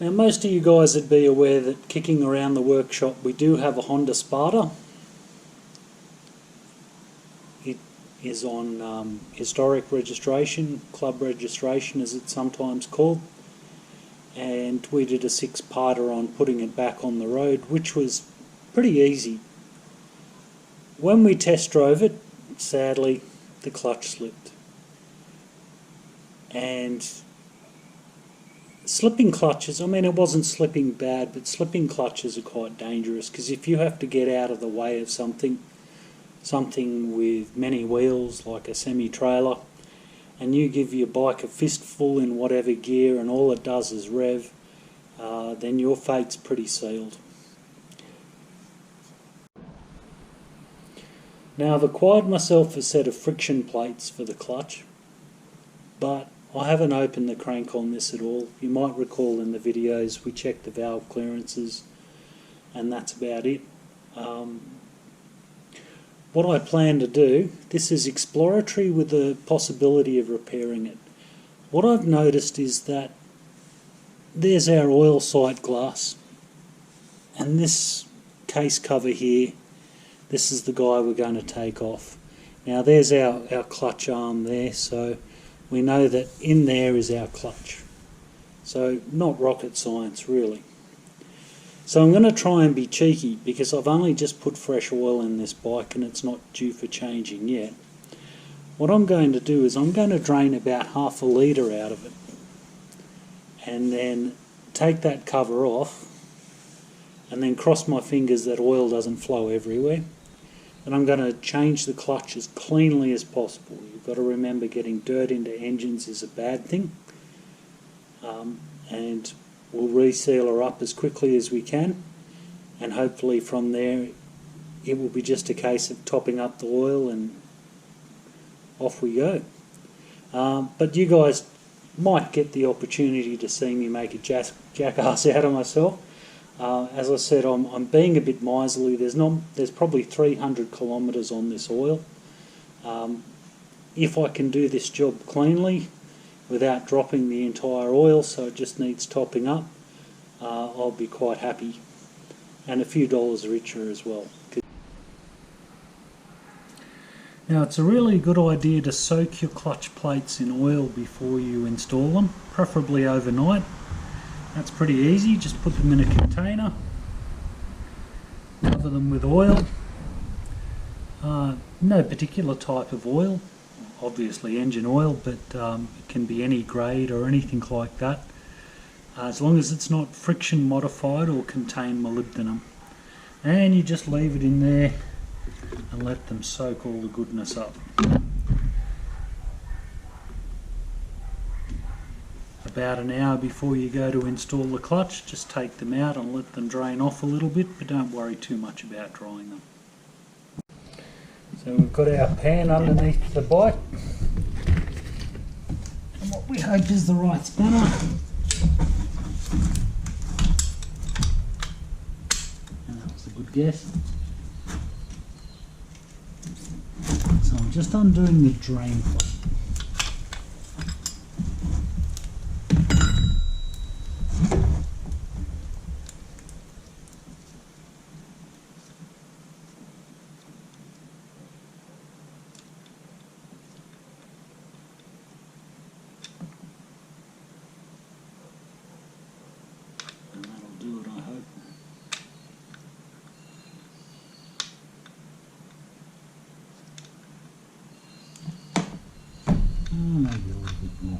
Now most of you guys would be aware that kicking around the workshop we do have a Honda Spada. It is on historic registration, club registration as it's sometimes called, and we did a 6-parter on putting it back on the road, which was pretty easy. When we test drove it, sadly the clutch slipped, and slipping clutches, I mean it wasn't slipping bad, but slipping clutches are quite dangerous, because if you have to get out of the way of something with many wheels like a semi-trailer, and you give your bike a fistful in whatever gear and all it does is rev, then your fate's pretty sealed. Now I've acquired myself a set of friction plates for the clutch, but I haven't opened the crank on this at all. You might recall in the videos we checked the valve clearances and that's about it. What I plan to do, this is exploratory with the possibility of repairing it. What I've noticed is that there's our oil sight glass, and this case cover here, this is the guy we're going to take off. Now there's our clutch arm there, so we know that in there is our clutch. So not rocket science really. So I'm going to try and be cheeky, because I've only just put fresh oil in this bike and it's not due for changing yet. What I'm going to do is I'm going to drain about half a litre out of it and then take that cover off and then cross my fingers that oil doesn't flow everywhere. And I'm going to change the clutch as cleanly as possible. You've got to remember, getting dirt into engines is a bad thing. And we'll reseal her up as quickly as we can, and hopefully from there it will be just a case of topping up the oil and off we go. But you guys might get the opportunity to see me make a jackass out of myself. As I said, I'm being a bit miserly. There's probably 300 kilometres on this oil. If I can do this job cleanly without dropping the entire oil, so it just needs topping up, I'll be quite happy, and a few dollars richer as well. Now it's a really good idea to soak your clutch plates in oil before you install them, preferably overnight. That's pretty easy. Just put them in a container, cover them with oil, no particular type of oil, obviously engine oil, but it can be any grade or anything like that, as long as it's not friction modified or contain molybdenum. And you just leave it in there and let them soak all the goodness up. About an hour before you go to install the clutch, just take them out and let them drain off a little bit, but don't worry too much about drying them. So we've got our pan underneath the bike, and what we hope is the right spanner. And that was a good guess. So I'm just undoing the drain plate. Maybe a little bit more.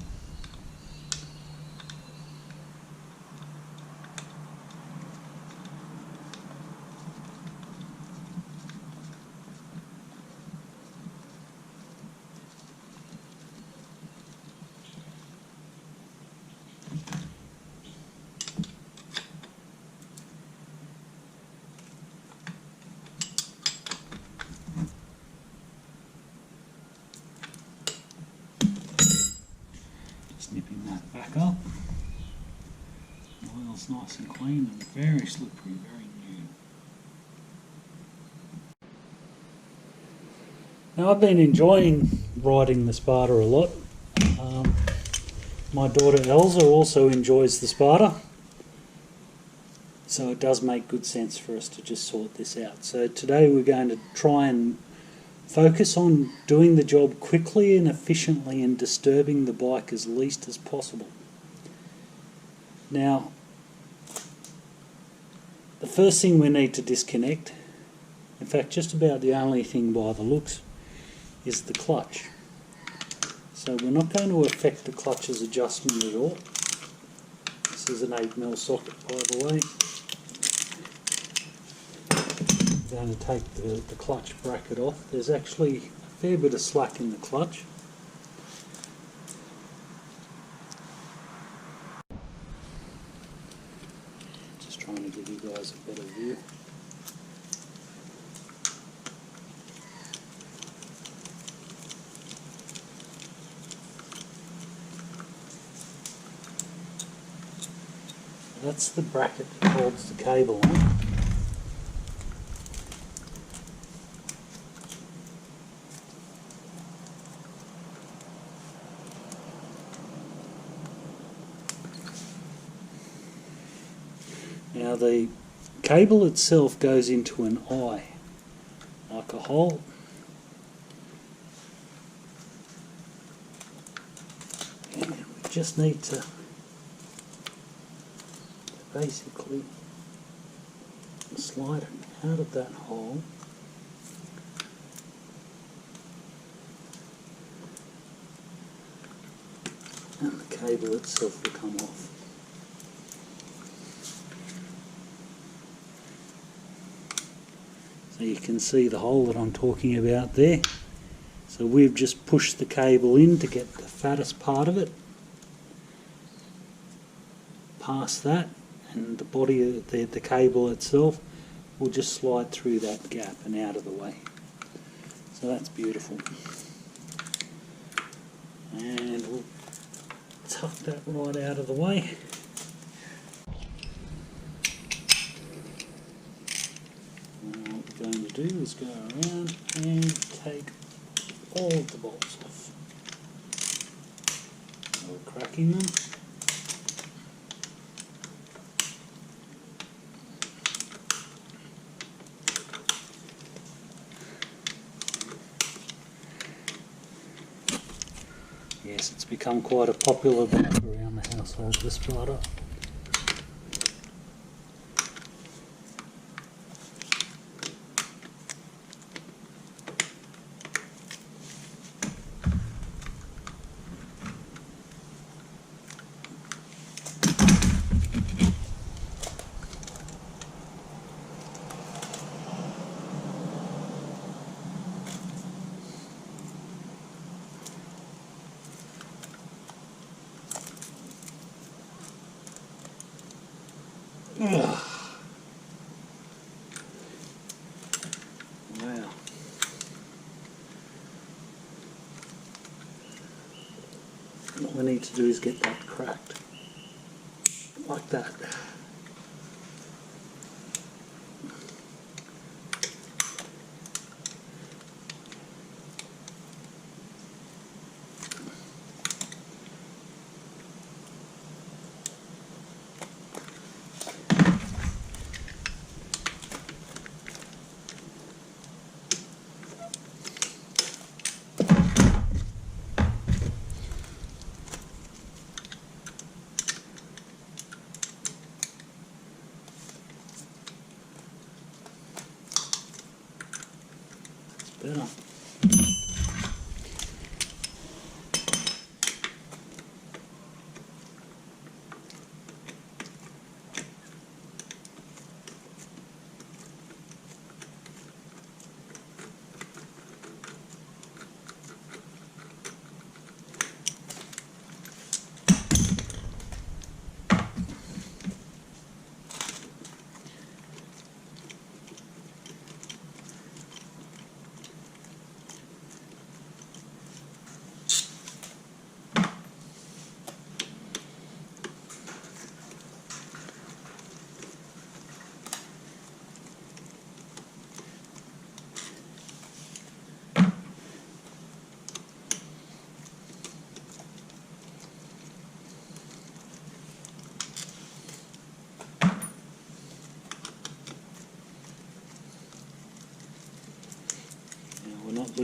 Snipping that back up. The oil's nice and clean and very slippery, very new. Now I've been enjoying riding the Spada a lot. My daughter Elsa also enjoys the Spada. So it does make good sense for us to just sort this out. So today we're going to try and focus on doing the job quickly and efficiently and disturbing the bike as least as possible. Now, the first thing we need to disconnect, in fact just about the only thing by the looks, is the clutch. So we're not going to affect the clutch's adjustment at all. This is an 8mm socket, by the way. I'm going to take the clutch bracket off. There's actually a fair bit of slack in the clutch. Just trying to give you guys a better view. That's the bracket that holds the cable on. Now the cable itself goes into an eye, like a hole. And we just need to basically slide it out of that hole and the cable itself will come off. So you can see the hole that I'm talking about there. So we've just pushed the cable in to get the fattest part of it past that, and the body of the cable itself will just slide through that gap and out of the way. So that's beautiful. And we'll tuck that right out of the way. And what we're going to do is go around and take all of the bolts off. So we're cracking them. Yes, it's become quite a popular bike around the household, the Spada. Wow. What we need to do is get that cracked. Like that.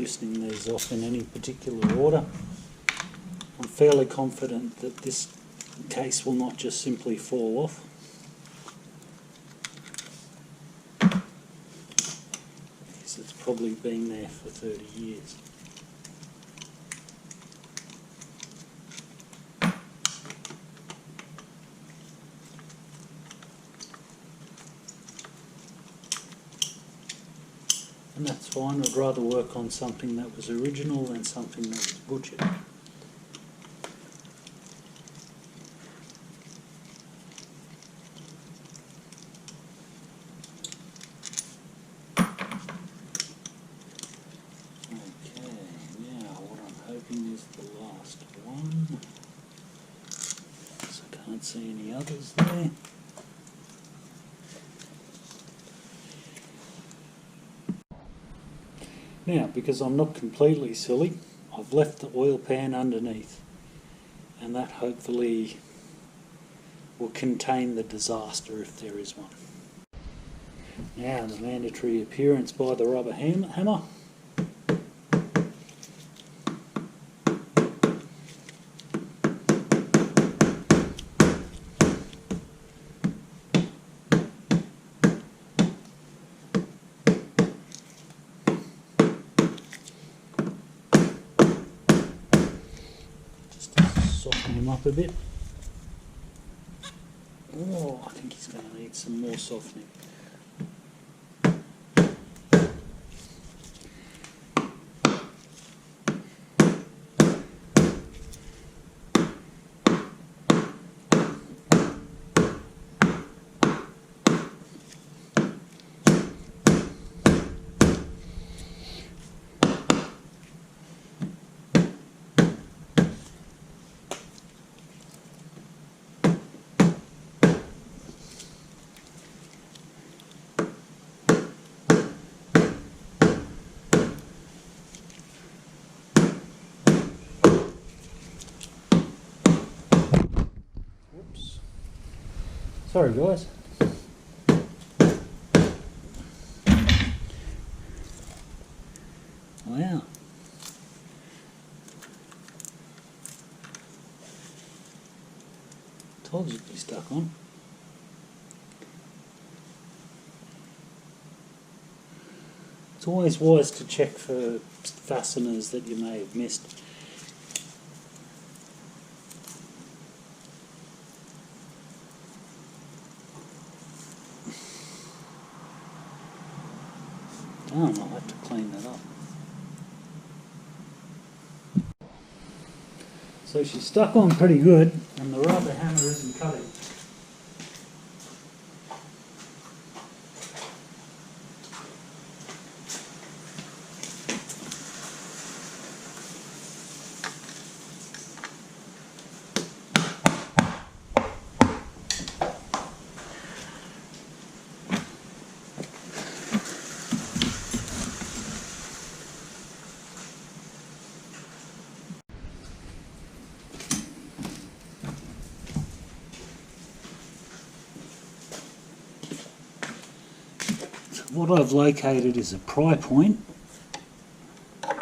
loosening these off in any particular order. I'm fairly confident that this case will not just simply fall off. Because it's probably been there for 30 years. And that's fine. I'd rather work on something that was original than something that was butchered. Okay, now what I'm hoping is the last one. So I can't see any others there. Now, because I'm not completely silly, I've left the oil pan underneath, and that hopefully will contain the disaster if there is one. Now the mandatory appearance by the rubber hammer. Soften him up a bit. Oh, I think he's going to need some more softening. Sorry guys. Wow. Told you to be stuck on. It's always wise to check for fasteners that you may have missed. Oh, I'll have to clean that up. So she's stuck on pretty good, and the rubber hammer isn't cutting. What I've located is a pry point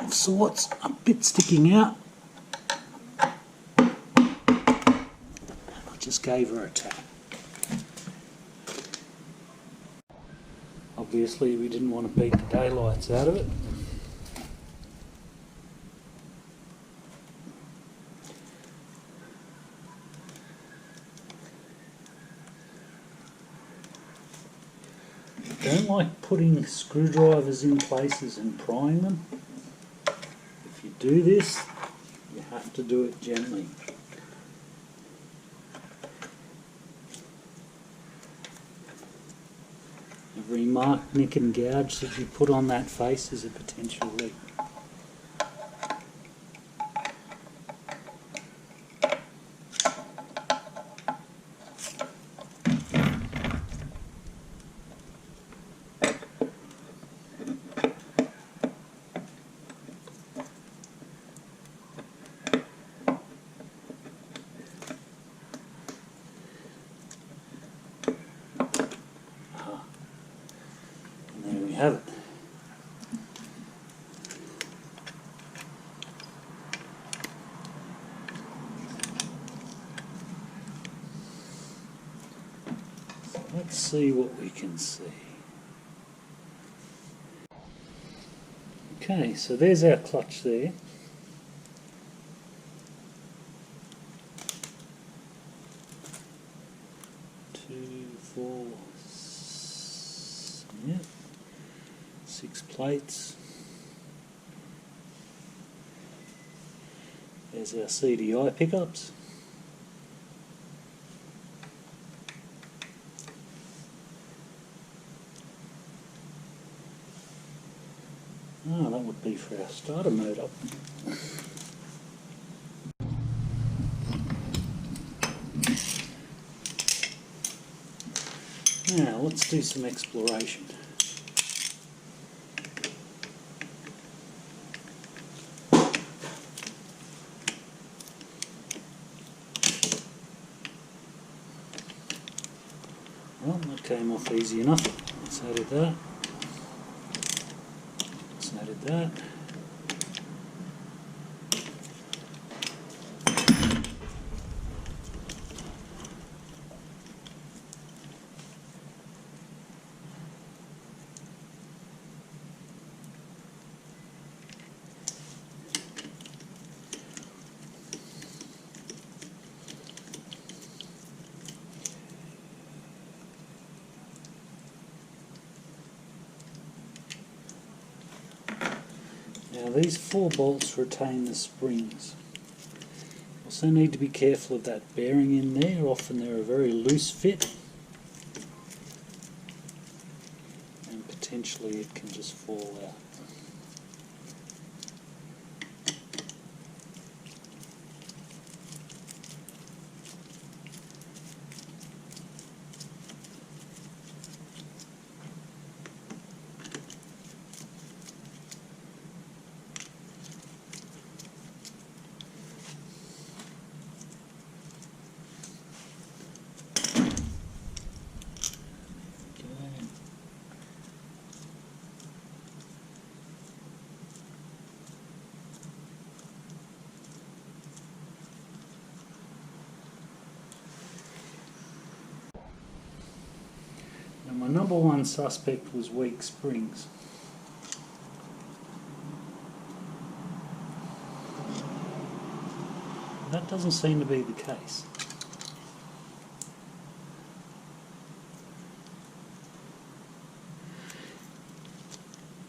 of sorts, a bit sticking out. I just gave her a tap. Obviously we didn't want to beat the daylights out of it. I don't like putting screwdrivers in places and prying them. If you do this, you have to do it gently. Every mark, nick and gouge that you put on that face is a potential leak. Have it. Let's see what we can see. Okay, so there's our clutch there. Yep, 6 plates. There's our CDI pickups. Oh, that would be for our starter motor. Now let's do some exploration. Well, that came off easy enough. Let's edit that. Let's edit that. Now these 4 bolts retain the springs. Also need to be careful of that bearing in there. Often they're a very loose fit and potentially it can just fall out. My number one suspect was weak springs. That doesn't seem to be the case.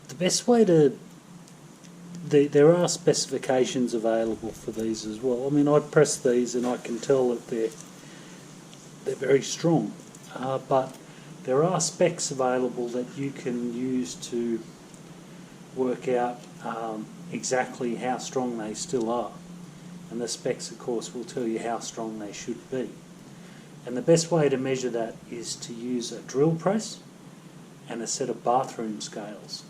The best way to... There are specifications available for these as well. I mean, I press these and I can tell that they're very strong, but there are specs available that you can use to work out exactly how strong they still are. And the specs, of course, will tell you how strong they should be. And the best way to measure that is to use a drill press and a set of bathroom scales.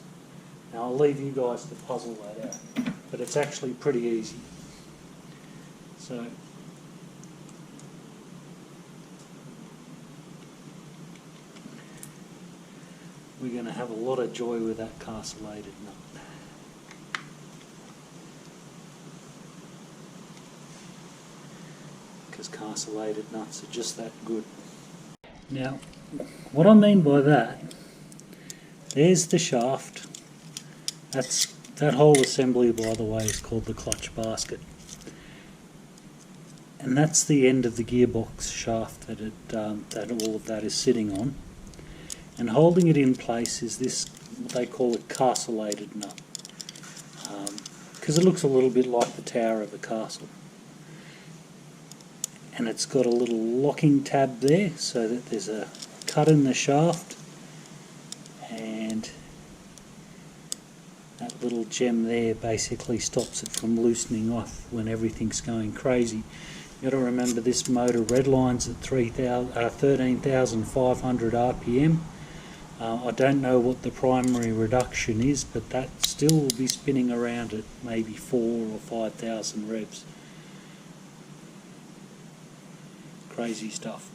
Now I'll leave you guys to puzzle that out, but it's actually pretty easy. So we're going to have a lot of joy with that castellated nut. Because castellated nuts are just that good. Now, what I mean by that, there's the shaft. That whole assembly, by the way, is called the clutch basket. And that's the end of the gearbox shaft that all of that is sitting on. And holding it in place is this, what they call a castellated nut, because it looks a little bit like the tower of a castle. And it's got a little locking tab there so that there's a cut in the shaft, and that little gem there basically stops it from loosening off when everything's going crazy. You've got to remember this motor redlines at 13,500 RPM. I don't know what the primary reduction is, but that still will be spinning around at maybe 4,000 or 5,000 revs. Crazy stuff.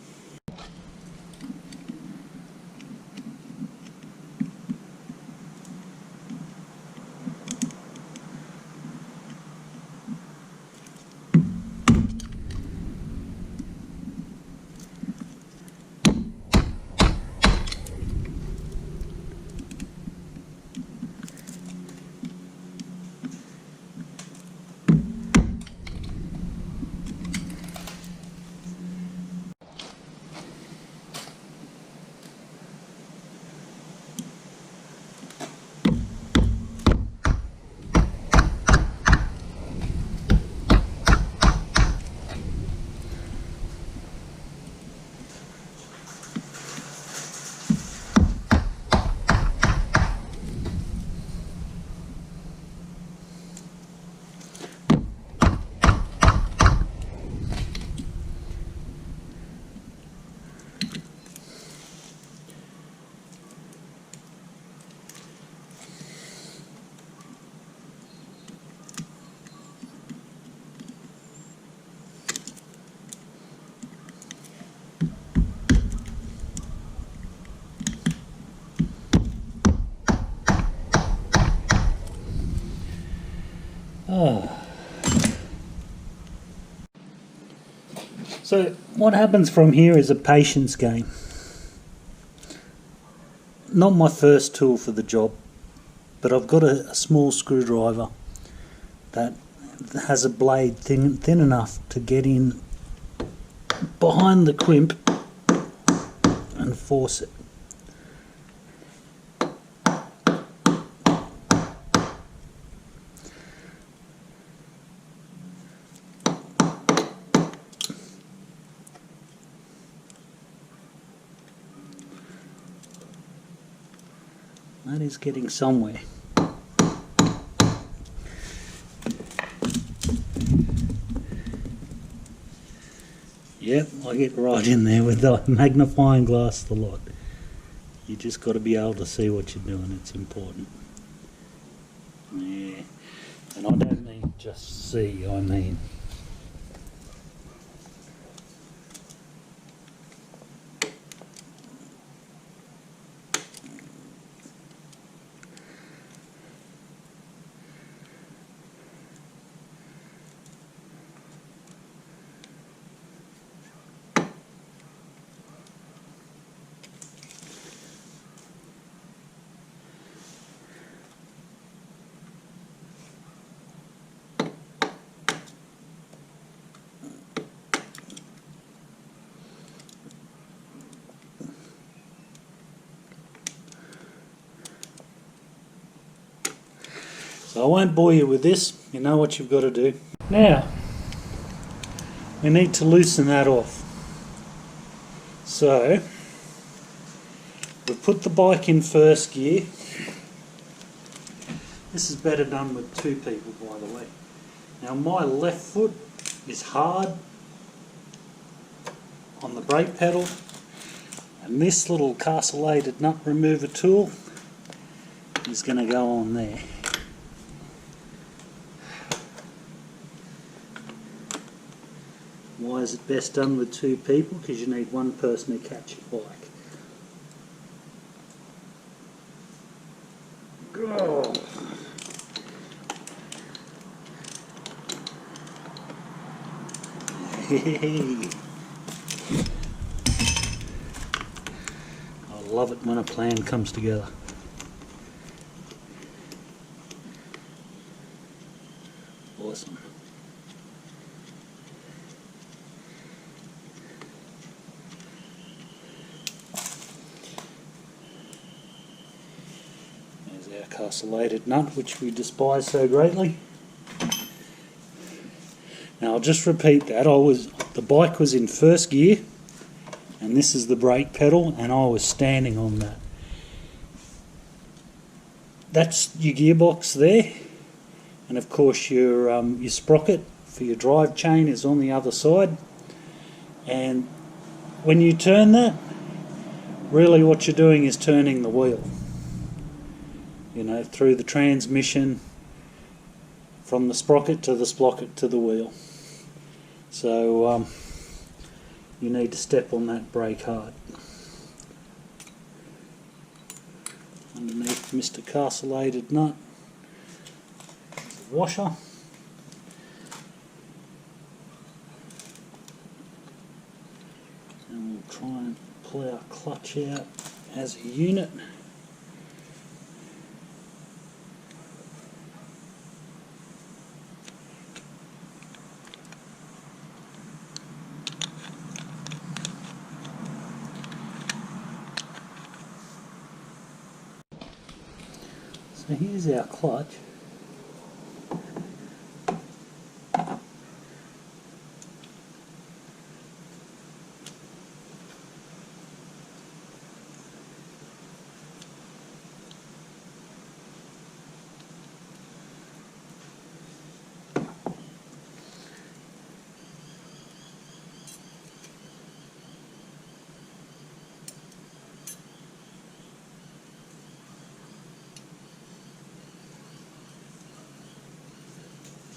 So what happens from here is a patience game. Not my first tool for the job, but I've got a small screwdriver that has a blade thin enough to get in behind the crimp and force it. That is getting somewhere. Yep, I get right in there with the magnifying glass the lot. You just got to be able to see what you're doing, it's important. Yeah, and I don't mean just see, I mean. So I won't bore you with this, you know what you've got to do. Now, we need to loosen that off. So, we've put the bike in first gear. This is better done with two people, by the way. Now my left foot is hard on the brake pedal, and this little castellated nut remover tool is going to go on there. Why is it best done with two people? Because you need one person to catch your bike. Oh. Hey. I love it when a plan comes together. Awesome. There's our castellated nut, which we despise so greatly. Now I'll just repeat that. The bike was in first gear, and this is the brake pedal, and I was standing on that. That's your gearbox there, and of course your sprocket for your drive chain is on the other side. And when you turn that, really what you're doing is turning the wheel. You know, through the transmission, from the sprocket to the wheel. So you need to step on that brake hard. Underneath Mr. Castellated nut, there's a washer. And we'll try and pull our clutch out as a unit. So here's our clutch.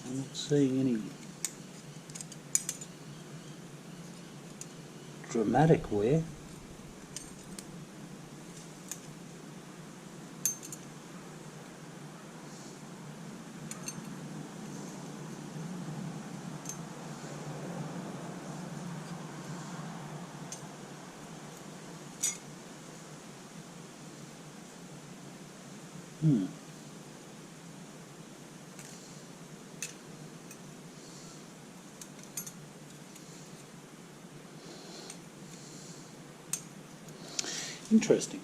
I'm not seeing any dramatic wear. Interesting.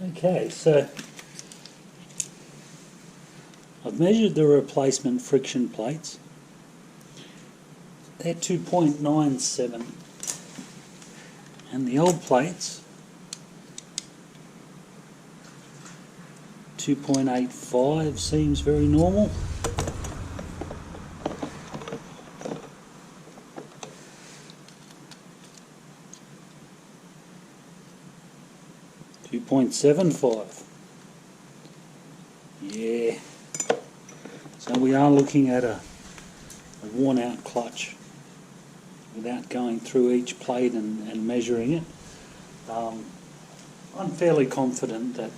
Okay, so I've measured the replacement friction plates. They're 2.97 and the old plates 2.85 seems very normal. .75. Yeah. So we are looking at a worn out clutch without going through each plate and measuring it. I'm fairly confident that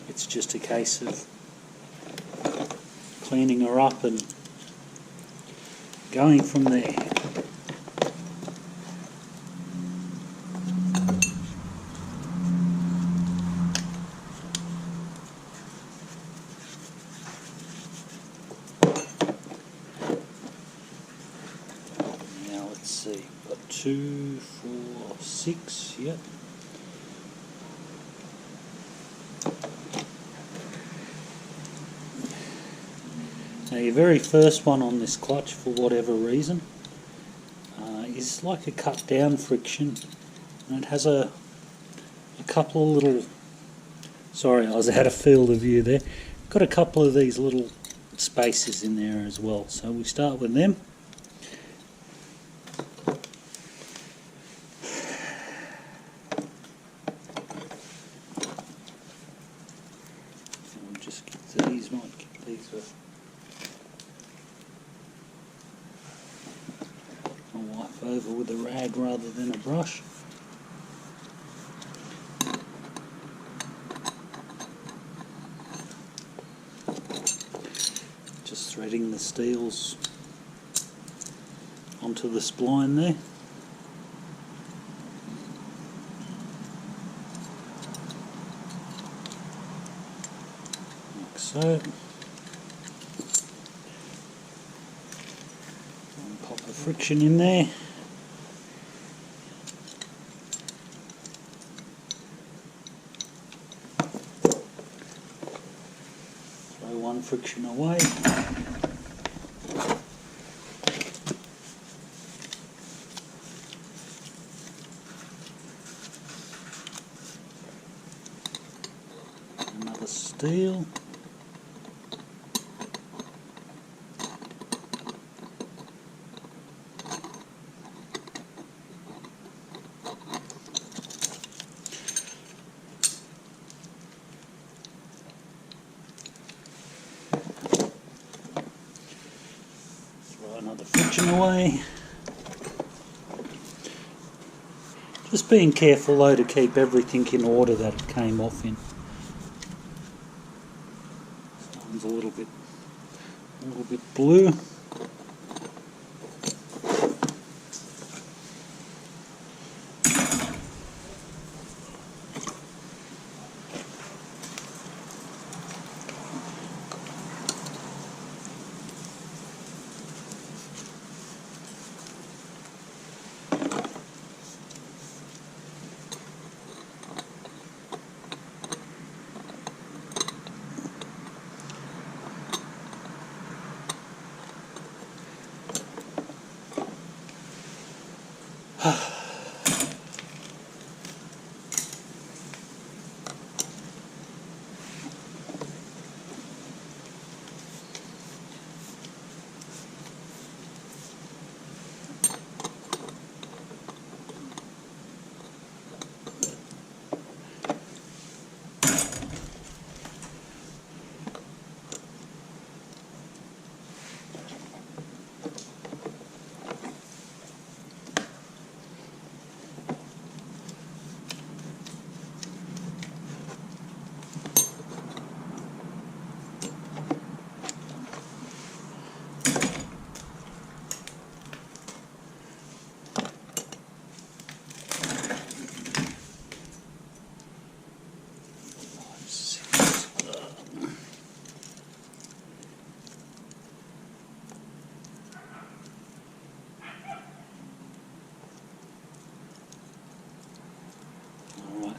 it's just a case of cleaning her up and going from there. Let's see, got 2, 4, 6, yep. Now your very first one on this clutch, for whatever reason, is like a cut down friction, and it has a couple of little, sorry I was out of field of view there, got a couple of these little spaces in there as well, so we start with them. I'll wipe over with a rag rather than a brush. Just threading the steels onto the spline there. Like so. Pop a friction in there. Throw one friction away. Another steel. Another friction away. Just being careful though to keep everything in order that it came off in. This one's a little bit blue.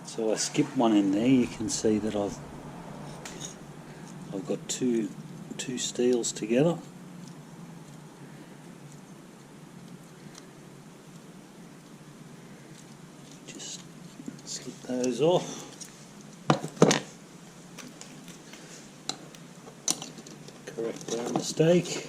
So I skipped one in there. You can see that I've got two steels together. Just slip those off. Correct our mistake.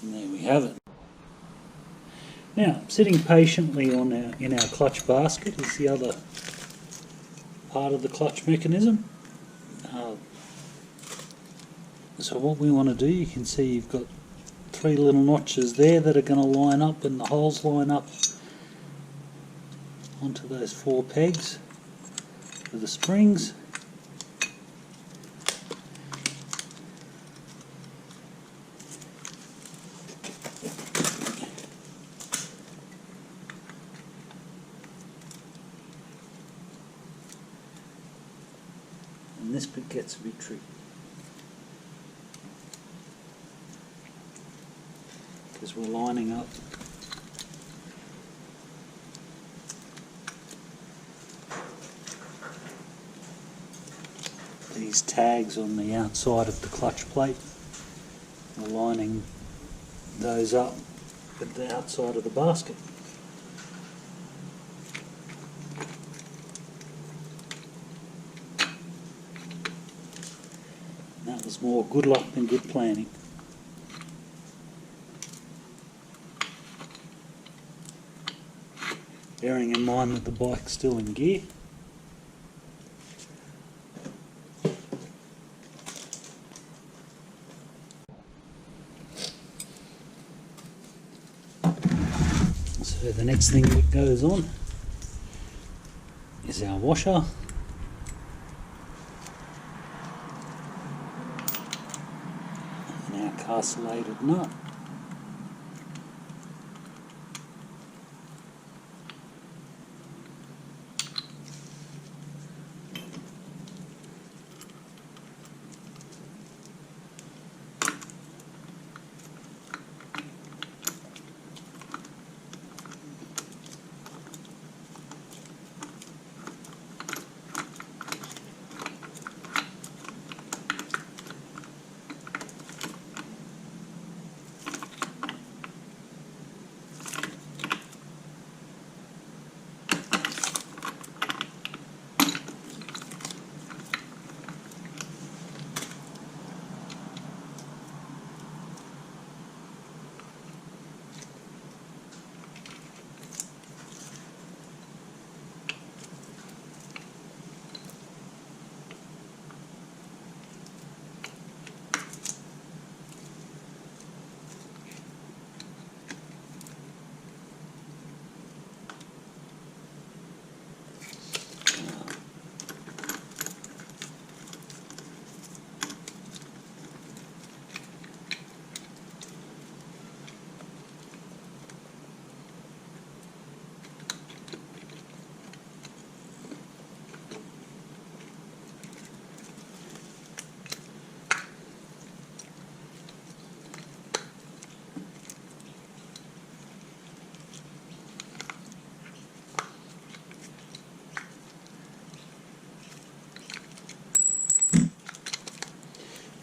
And there we have it. Now, sitting patiently in our clutch basket is the other part of the clutch mechanism. So what we want to do, you can see you've got 3 little notches there that are going to line up, and the holes line up onto those 4 pegs for the springs. And this bit gets a bit tricky, because we're lining up these tags on the outside of the clutch plate. We're lining those up at the outside of the basket. That was more good luck than good planning. Bearing in mind that the bike's still in gear. So the next thing that goes on is our washer. And our castellated nut.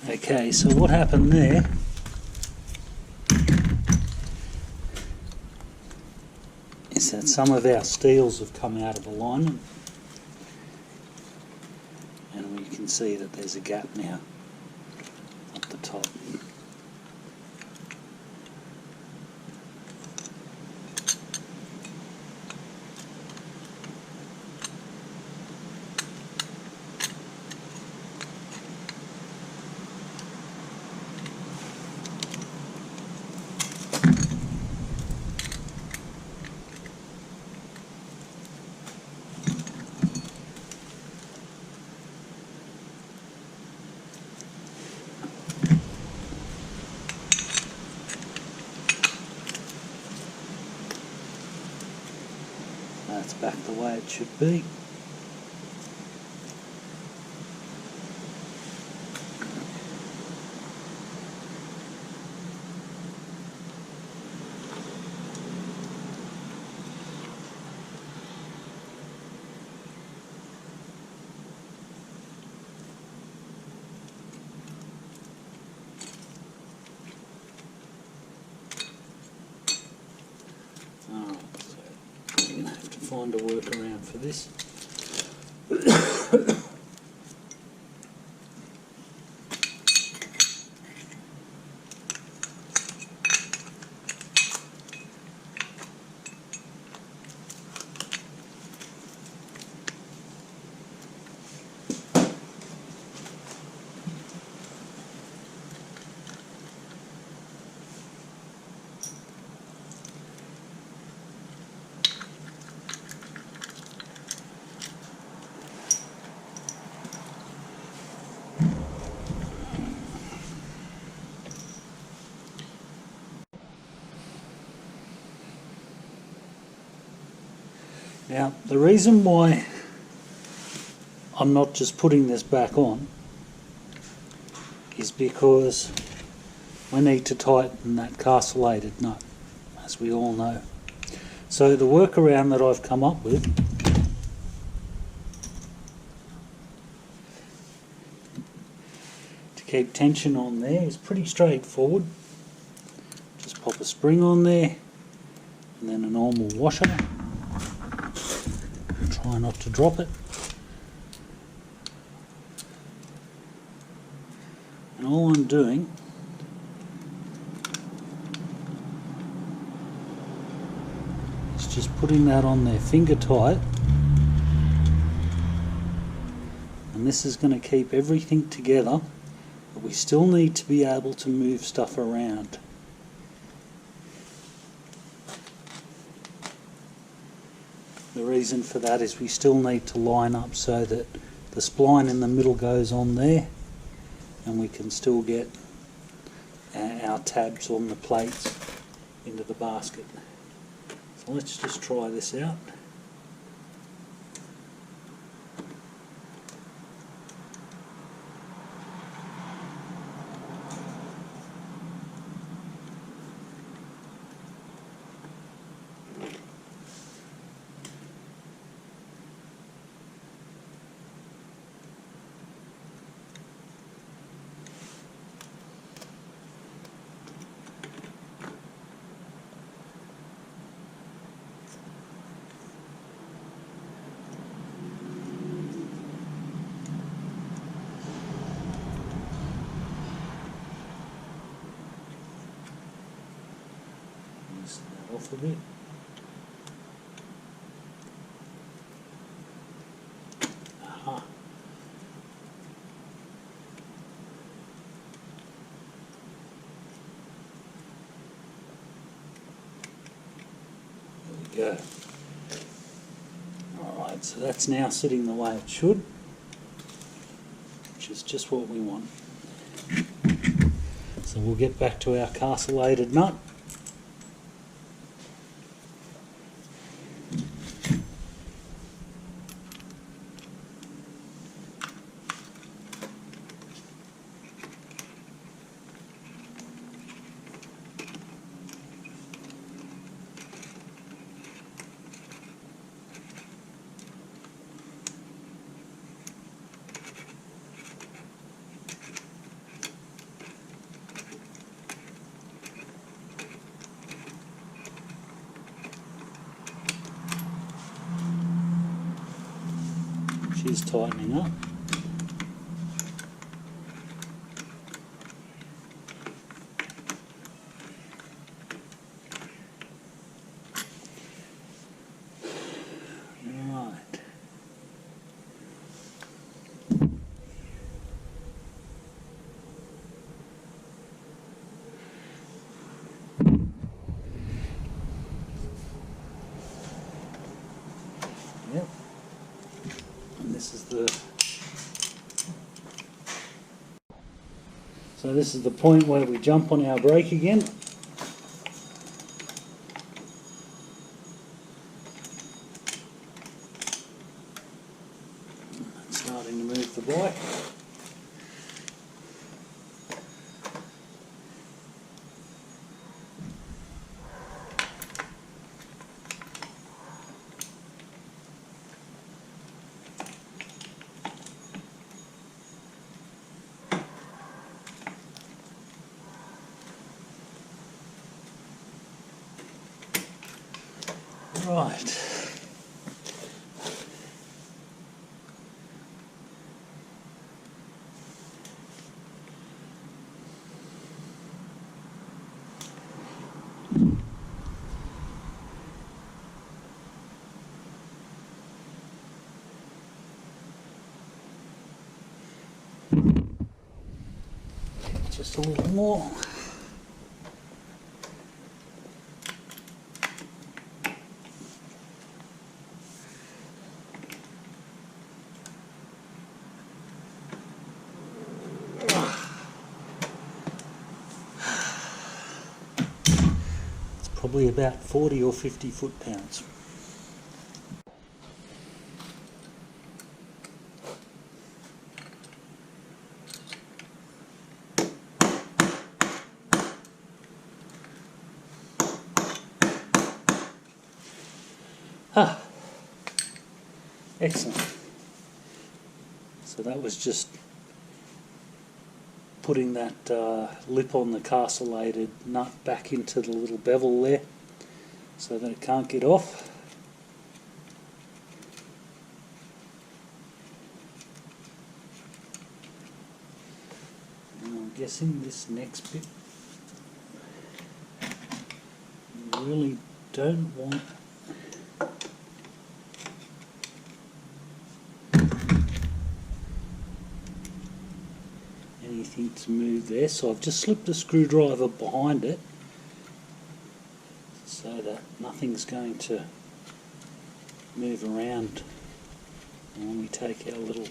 Okay, so what happened there is that some of our steels have come out of alignment, and we can see that there's a gap now at the top. That's back the way it should be. Find a workaround for this. Now, the reason why I'm not just putting this back on is because we need to tighten that castellated nut, as we all know. So the workaround that I've come up with to keep tension on there is pretty straightforward. Just pop a spring on there and then a normal washer. Try not to drop it. And all I'm doing is just putting that on there finger tight, and this is going to keep everything together, but we still need to be able to move stuff around. The reason for that is we still need to line up so that the spline in the middle goes on there, and we can still get our tabs on the plates into the basket. So let's just try this out. That off a bit. Aha. There we go. Alright, so that's now sitting the way it should, which is just what we want. So we'll get back to our castellated nut. She's tightening up. Right. Yep. And this is the point where we jump on our brake again. Starting to move the bike. Right. Just a little more. It's probably about 40 or 50 foot-pounds. Ah, excellent. So that was just putting that lip on the castellated nut back into the little bevel there so that it can't get off. And I'm guessing this next bit you really don't want anything to move there, so I've just slipped a screwdriver behind it so that nothing's going to move around when we take our little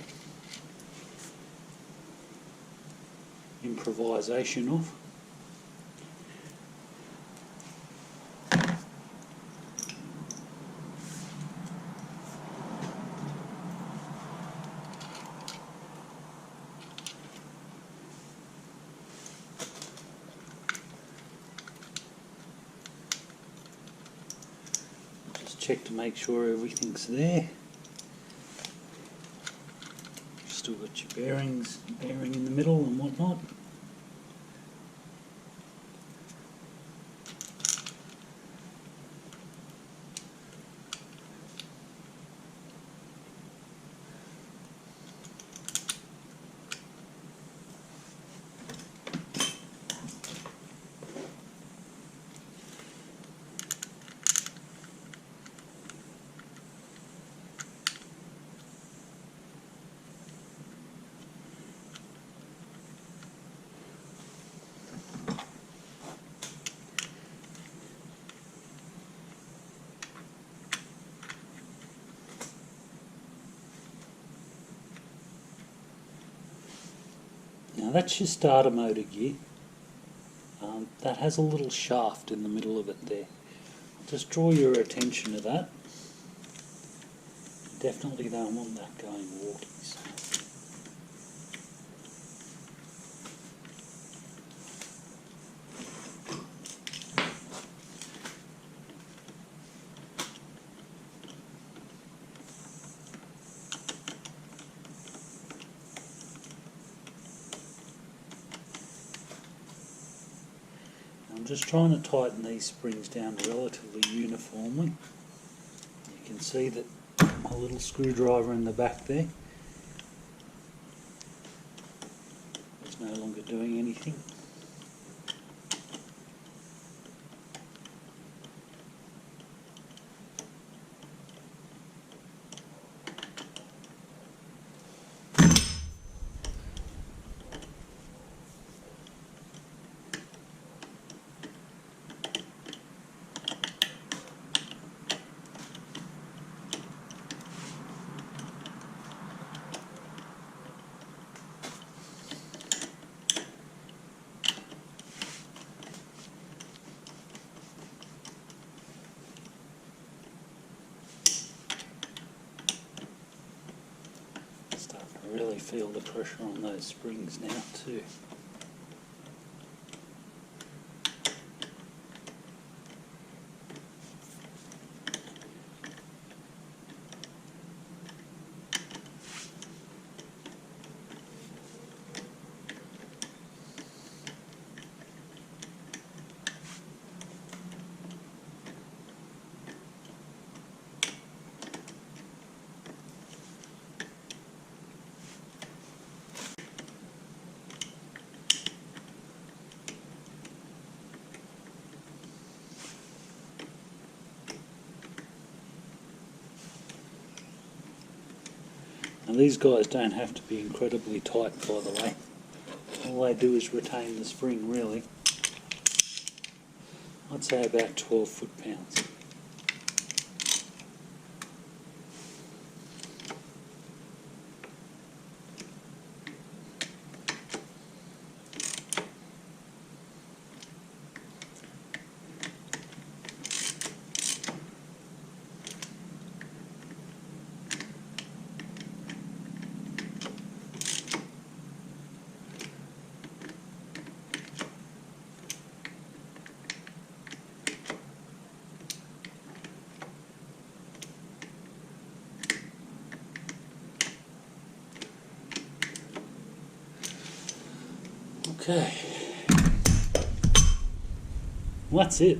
improvisation off. Check to make sure everything's there. Still got your bearing in the middle and whatnot. Now that's your starter motor gear. That has a little shaft in the middle of it there. Just draw your attention to that. Definitely don't want that going walkies. I'm just trying to tighten these springs down relatively uniformly. You can see that a little screwdriver in the back there. It's no longer doing anything. I really feel the pressure on those springs now too. And these guys don't have to be incredibly tight, by the way. All they do is retain the spring, really. I'd say about 12 foot-pounds. Okay, well, that's it.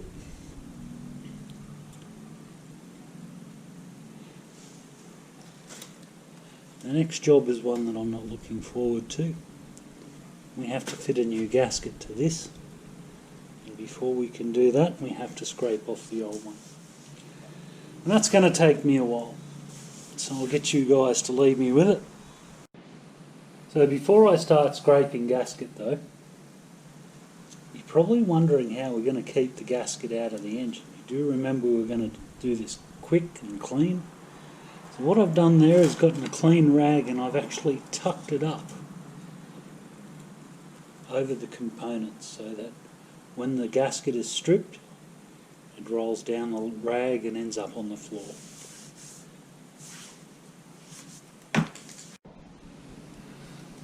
The next job is one that I'm not looking forward to. We have to fit a new gasket to this, and before we can do that we have to scrape off the old one. And that's going to take me a while, so I'll get you guys to leave me with it. So before I start scraping gasket though, you're probably wondering how we're going to keep the gasket out of the engine. You do remember we're going to do this quick and clean. So what I've done there is gotten a clean rag and I've actually tucked it up over the components so that when the gasket is stripped, it rolls down the rag and ends up on the floor.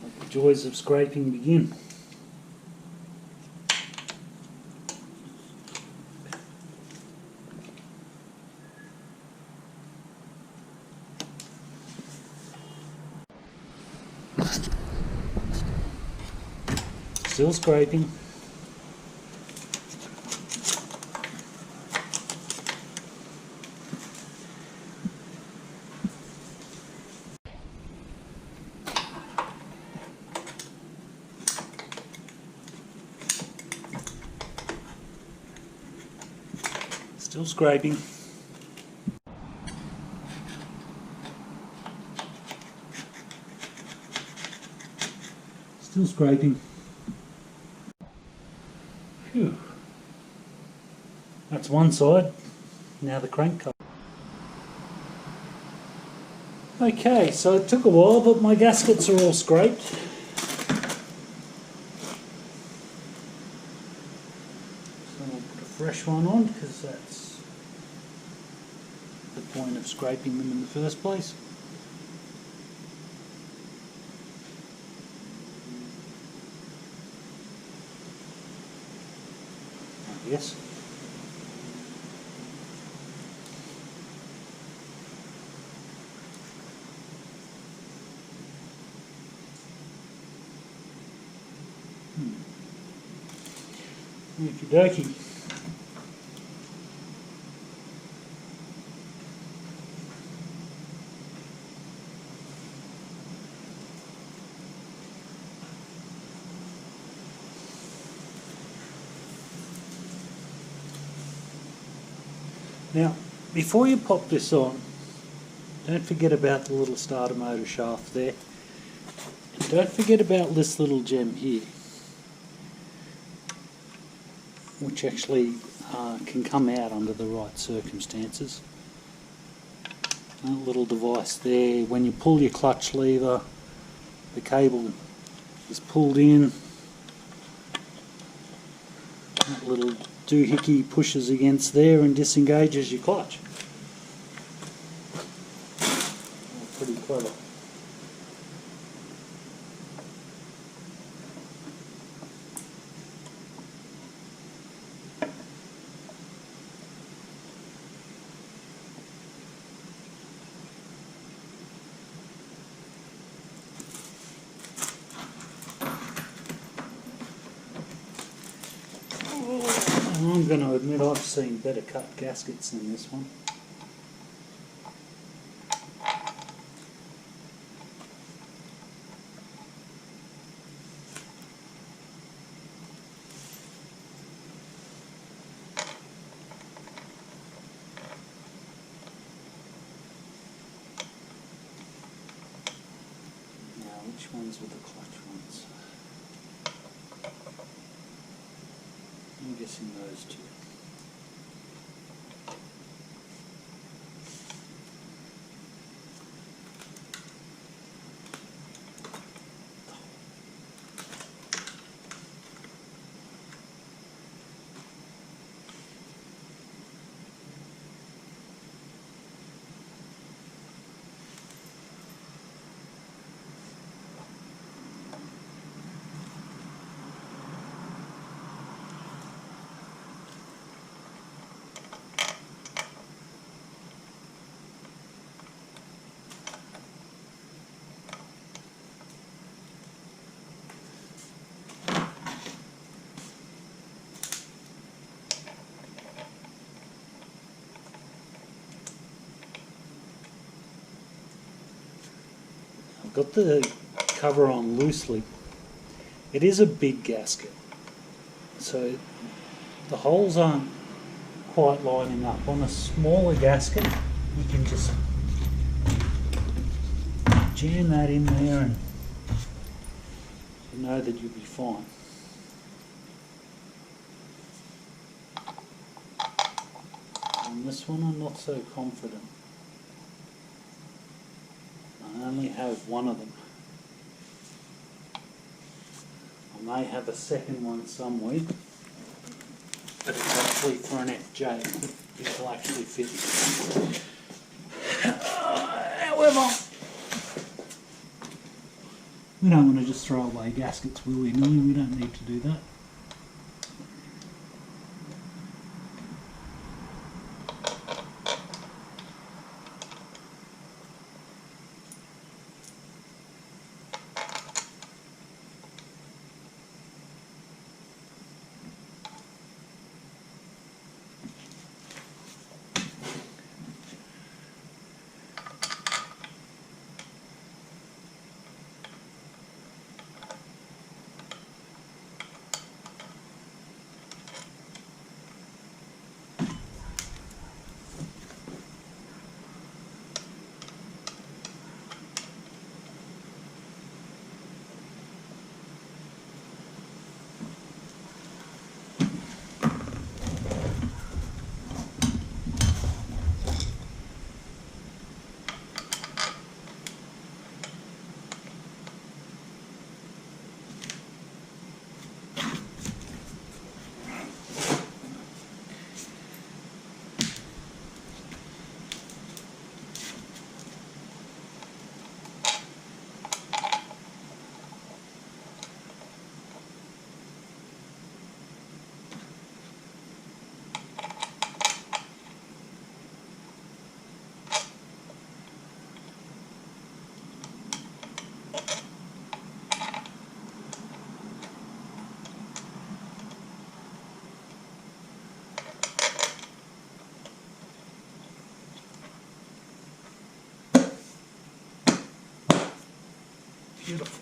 Let the joys of scraping begin. Still scraping. Still scraping. Still scraping. Phew. That's one side. Now the crank cover. Okay, so it took a while, but my gaskets are all scraped. So I'll put a fresh one on because that's the point of scraping them in the first place. Yes. Okie dokie. Now, before you pop this on, don't forget about the little starter motor shaft there. And don't forget about this little gem here, which actually can come out under the right circumstances. That little device there, when you pull your clutch lever, the cable is pulled in. That little doohickey pushes against there and disengages your clutch. Pretty clever. I'm going to admit I've seen better cut gaskets than this one. Now, which ones were the clutch ones? I'm guessing those two. Got the cover on loosely. It is a big gasket, so the holes aren't quite lining up. On a smaller gasket, you can just jam that in there and you know that you'll be fine. On this one, I'm not so confident. I only have one of them. I may have a second one somewhere, but it's actually for an FJ. It will actually fit. However, we don't want to just throw away gaskets willy-nilly. We don't need to do that. Beautiful.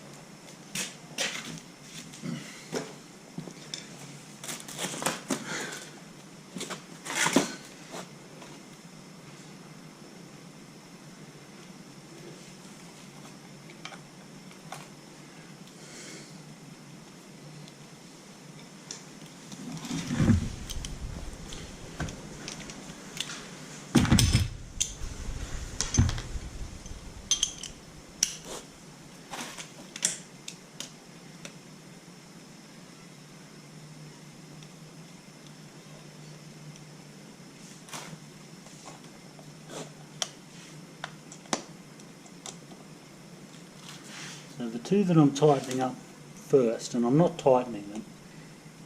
So the two that I'm tightening up first, and I'm not tightening them,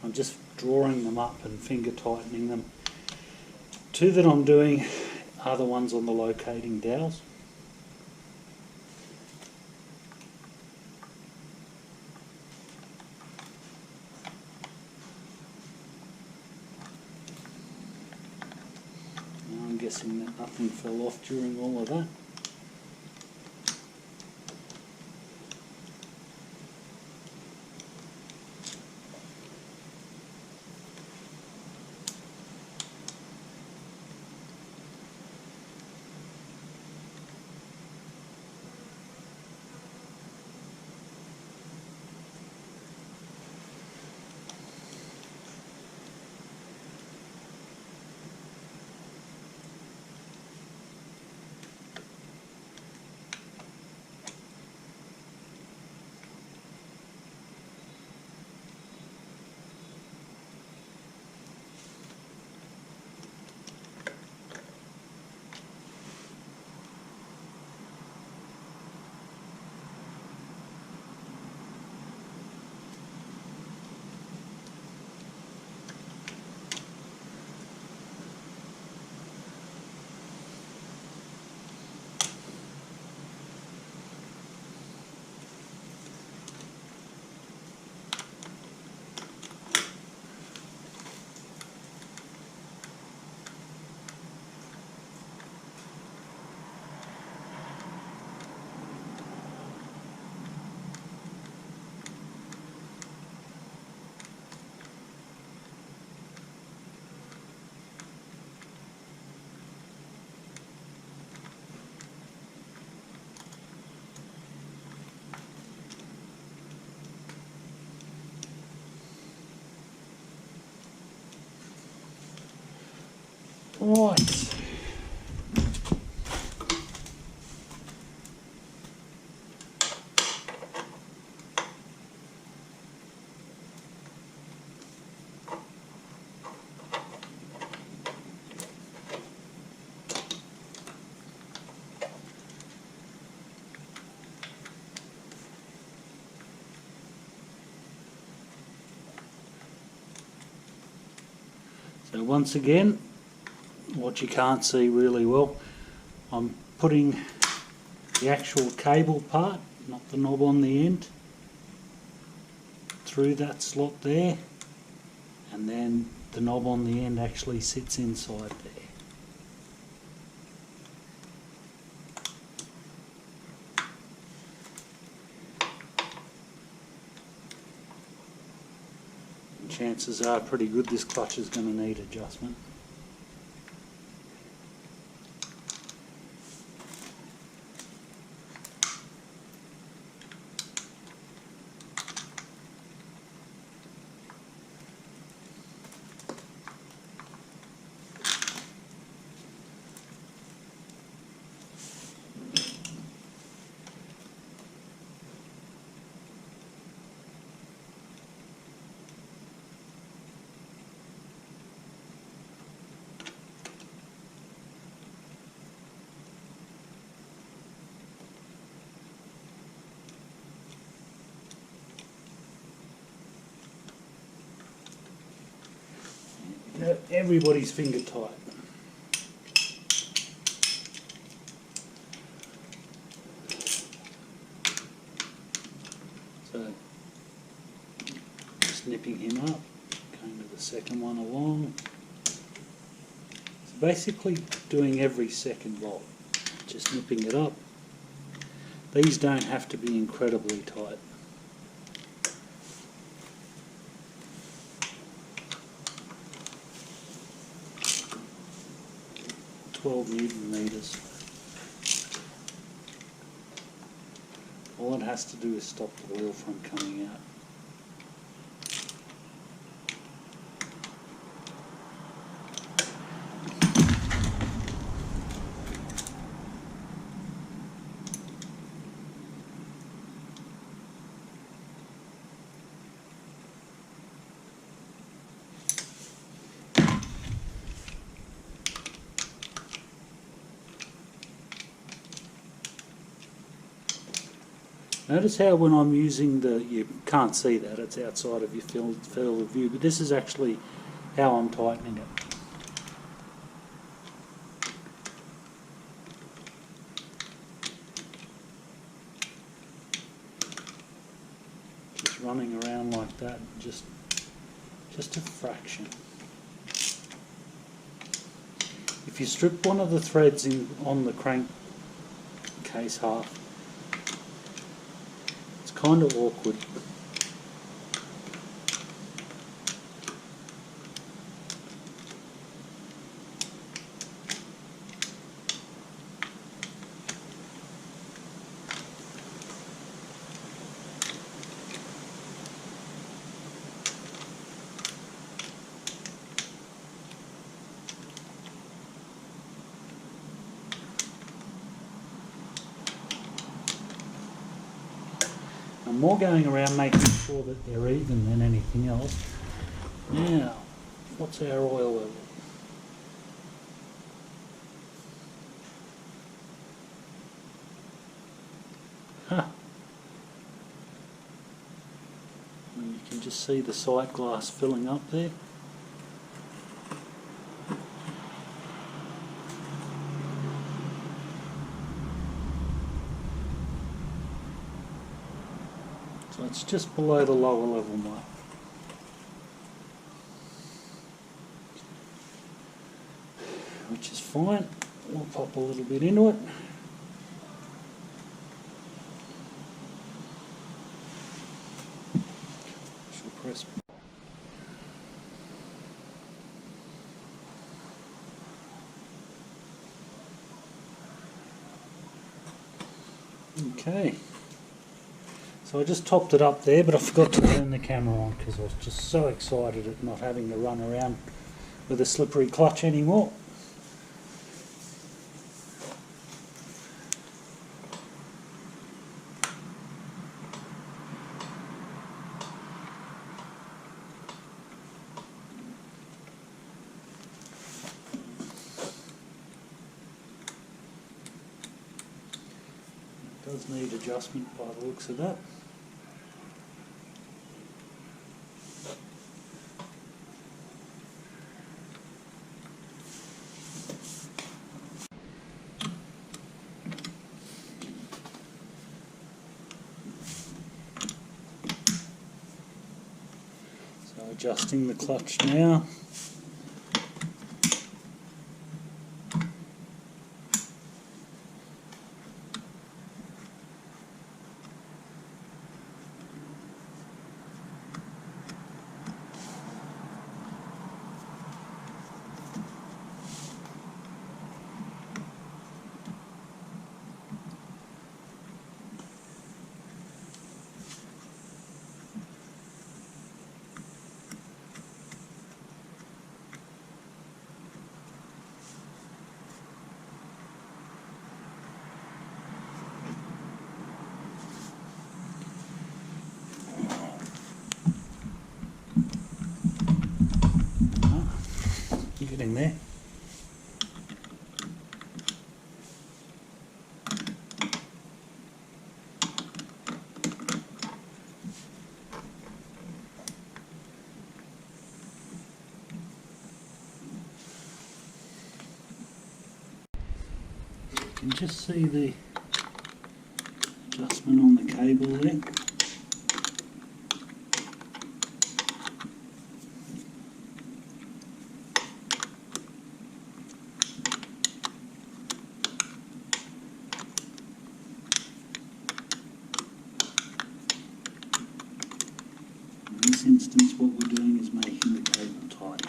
I'm just drawing them up and finger tightening them. Two that I'm doing are the ones on the locating dowels. Now I'm guessing that nothing fell off during all of that. Right. So once again, what you can't see really well, I'm putting the actual cable part, not the knob on the end, through that slot there, and then the knob on the end actually sits inside there. And chances are pretty good this clutch is going to need adjustment. Everybody's finger tight. So, just nipping him up, going to the second one along. So basically doing every second bolt, just nipping it up. These don't have to be incredibly tight. 12 Newton meters. All it has to do is stop the oil from coming out. Notice how when I'm using you can't see that, it's outside of your field of view, but this is actually how I'm tightening it. Just running around like that, just a fraction. If you strip one of the threads on the crankcase half, it's kind of awkward. I'm more going around making sure that they're even than anything else. Now, what's our oil level? Huh. And you can just see the sight glass filling up there. So it's just below the lower level mark. Which is fine. We'll pop a little bit into it. She'll press. Okay. So I just topped it up there, but I forgot to turn the camera on because I was just so excited at not having to run around with a slippery clutch anymore. It does need adjustment by the looks of that. Adjusting the clutch now. Getting there. You can just see the adjustment on the cable there. In this instance, what we're doing is making the cable tight.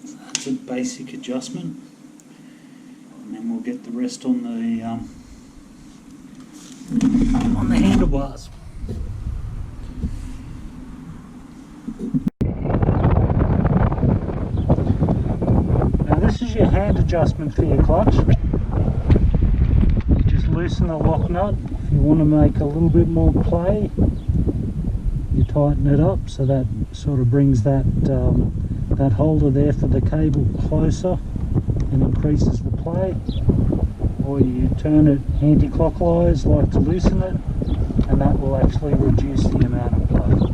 So that's a basic adjustment, and then we'll get the rest on the handlebars. This is your hand adjustment for your clutch. You just loosen the lock nut. If you want to make a little bit more play, you tighten it up, so that sort of brings that that holder there for the cable closer and increases the play. Or you turn it anti-clockwise, like to loosen it, and that will actually reduce the amount of play.